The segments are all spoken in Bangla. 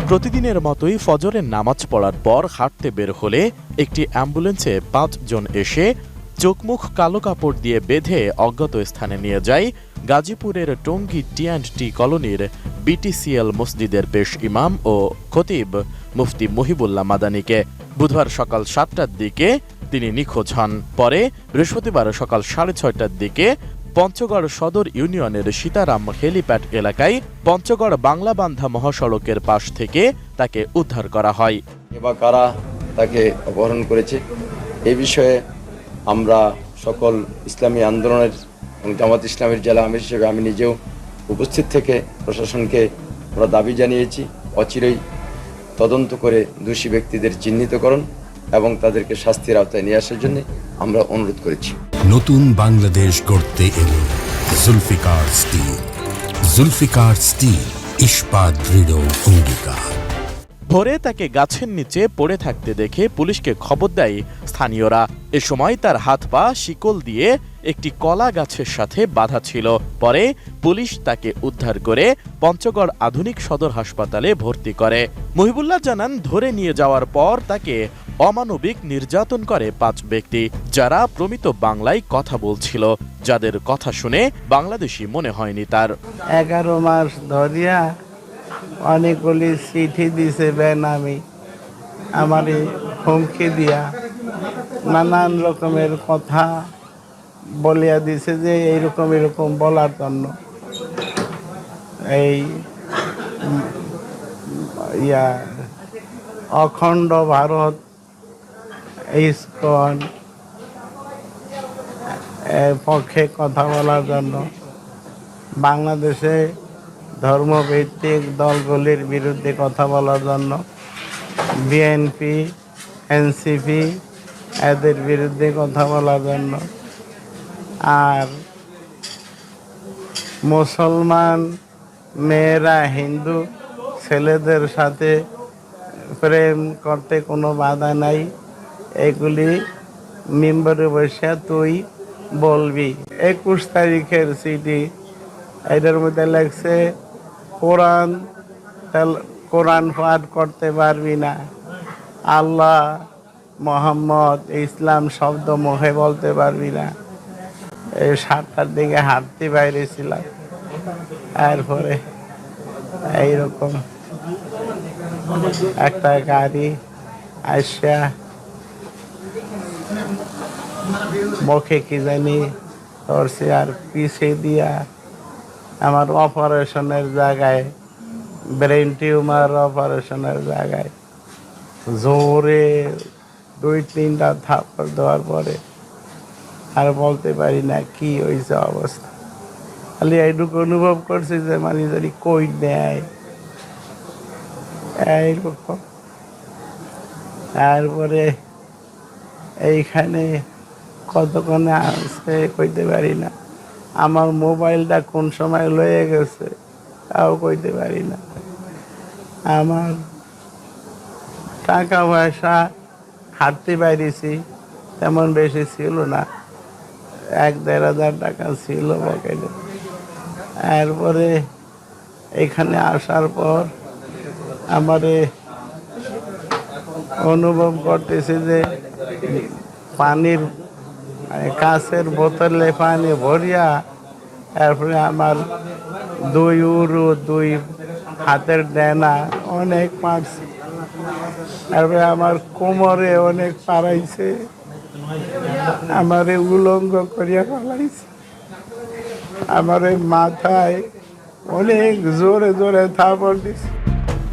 প্রতিদিনের মতোই ফজরের নামাজ পড়ার পর হাঁটতে বের হলে একটি অ্যাম্বুলেন্সে ৫ জন এসে চোখমুখ কালো কাপড় দিয়ে বেঁধে অজ্ঞাত স্থানে নিয়ে যায় গাজীপুরের টঙ্গী টি&টি কলোনির বিটিসিএল মসজিদের পেশ ইমাম ও খতিব মুফতি মহিবুল্লাহ মাদানীকে। বুধবার সকাল ৭টার দিকে তিনি নিখোঁজ হন। পরে বৃহস্পতিবার সকাল ৬:৩০টার দিকে পঞ্চগড় সদর ইউনিয়নের সীতারাম হেলিপ্যাড এলাকায় পঞ্চগড় বাংলাবান্ধা মহাসড়কের পাশ থেকে তাকে উদ্ধার করা হয়। বা কারা তাকে অপহরণ করেছে এই বিষয়ে আমরা সকল ইসলামী আন্দোলনের এবং জামাত ইসলামের জেলা আমির হিসেবে আমি নিজেও উপস্থিত থেকে প্রশাসনকে আমরা দাবি জানিয়েছি অচিরেই তদন্ত করে দোষী ব্যক্তিদের চিহ্নিতকরণ এবং তাদেরকে শাস্তির আওতায় নিয়ে আসার জন্য আমরা অনুরোধ করেছি। নতুন বাংলাদেশ গড়তে এলো জুলফিকার স্টিল। জুলফিকার স্টিল, ইস্পাত দৃঢ় অঙ্গীকার। ভোরে তাকে গাছের নিচে পড়ে থাকতে দেখে পুলিশকে খবর দেয় স্থানীয়রা। এ সময় তার হাত পা শিকল দিয়ে একটি কলা গাছের সাথে বাঁধা ছিল। পরে পুলিশ তাকে উদ্ধার করে পঞ্চগড় আধুনিক সদর হাসপাতালে ভর্তি করে। মহিবুল্লাহ জানান, ধরে নিয়ে যাওয়ার পর তাকে অমানবিক নির্যাতন করে ৫ ব্যক্তি, যারা প্রমিত বাংলায় কথা বলছিল, যাদের কথা শুনে বাংলাদেশি মনে হয়নি তার। 11 মাস ধরিয়া অনেকগুলি চিঠি দিছে বেনামি, আমারই হুমকি দিয়া নানান রকমের কথা বলিয়া দিছে যে এইরকম এরকম বলার জন্য এই অখণ্ড ভারত ইসকন এর পক্ষে কথা বলার জন্য, বাংলাদেশে ধর্মভিত্তিক দলগুলির বিরুদ্ধে কথা বলার জন্য, বিএনপি এনসিপি এদের বিরুদ্ধে কথা বলার জন্য, আর মুসলমান মেয়েরা হিন্দু ছেলেদের সাথে প্রেম করতে কোনো বাধা নাই, এগুলি মিম্বরে বসে তুই বলবি। 21 তারিখের চিঠি, এটার মধ্যে লেখছে কোরআন পাঠ করতে পারবি না, আল্লাহ মোহাম্মদ ইসলাম শব্দ মুখে বলতে পারবি না। এই 7টার দিকে হাঁটতে বাইরে ছিলাম, তারপরে এইরকম একটা গাড়ি আসা মুখে কি জানি ধরছে আর পিছে দিয়া আমার অপারেশনের জায়গায়, ব্রেন টিউমার অপারেশনের জায়গায় জোরে 2-3টা থাপ্পড় দেওয়ার পরে আর বলতে পারি না কি হয়েছে অবস্থা। খালি এইটুকু অনুভব করছি যে মানে যদি কই নেয় এইরকম। তারপরে এইখানে কতক্ষণে আসছে কইতে পারি না, আমার মোবাইলটা কোন সময় লয়ে গেছে তাও কইতে পারি না, আমার টাকা পয়সা হাঁটতে পারিছি তেমন বেশি ছিল না, 1-1.5 হাজার টাকা ছিল পকেটে। এরপরে এখানে আসার পর আমারে অনুভব করতেছি যে পানির কাঁচের বোতলে পানি ভরিয়া, তারপরে আমার 2 উরু 2 হাতের ডেনা অনেক মারছে, তারপরে আমার কোমরে অনেক পাড়াইছে, আমারে উলঙ্গ করিয়া ফেলাইছে, আমার মাথায় অনেক জোরে জোরে থাপড় দিছে।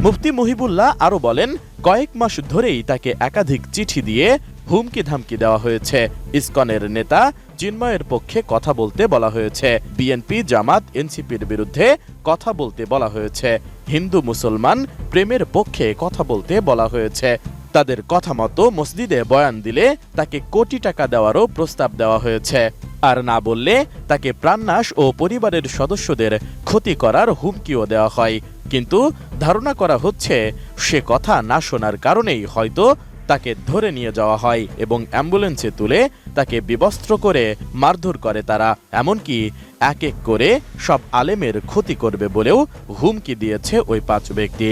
মুফতি মহিবুল্লাহ আরো বলেন, কয়েক মাস ধরেই তাকে একাধিক চিঠি দিয়ে হুমকি ধামকি দেওয়া হয়েছে। ইসকনের নেতা চিন্ময়ের পক্ষে কথা বলতে বলা হয়েছে, বিএনপি জামাত এনসিপির বিরুদ্ধে কথা বলতে বলা হয়েছে, হিন্দু মুসলমান প্রেমের পক্ষে কথা বলতে বলা হয়েছে। তাদের কথা মতো মসজিদে বয়ান দিলে তাকে কোটি টাকা দেওয়ারও প্রস্তাব দেওয়া হয়েছে, আর না বললে তাকে প্রাণনাশ ও পরিবারের সদস্যদের ক্ষতি করার হুমকিও দেওয়া হয়। কিন্তু ধারণা করা হচ্ছে সে কথা না শোনার কারণেই হয়তো তাকে ধরে নিয়ে যাওয়া হয় এবং অ্যাম্বুলেন্সে তুলে তাকে বিবস্ত্র করে মারধর করে তারা। এমনকি এক এক করে সব আলেমের ক্ষতি করবে বলেও হুমকি দিয়েছে ওই 5 ব্যক্তি।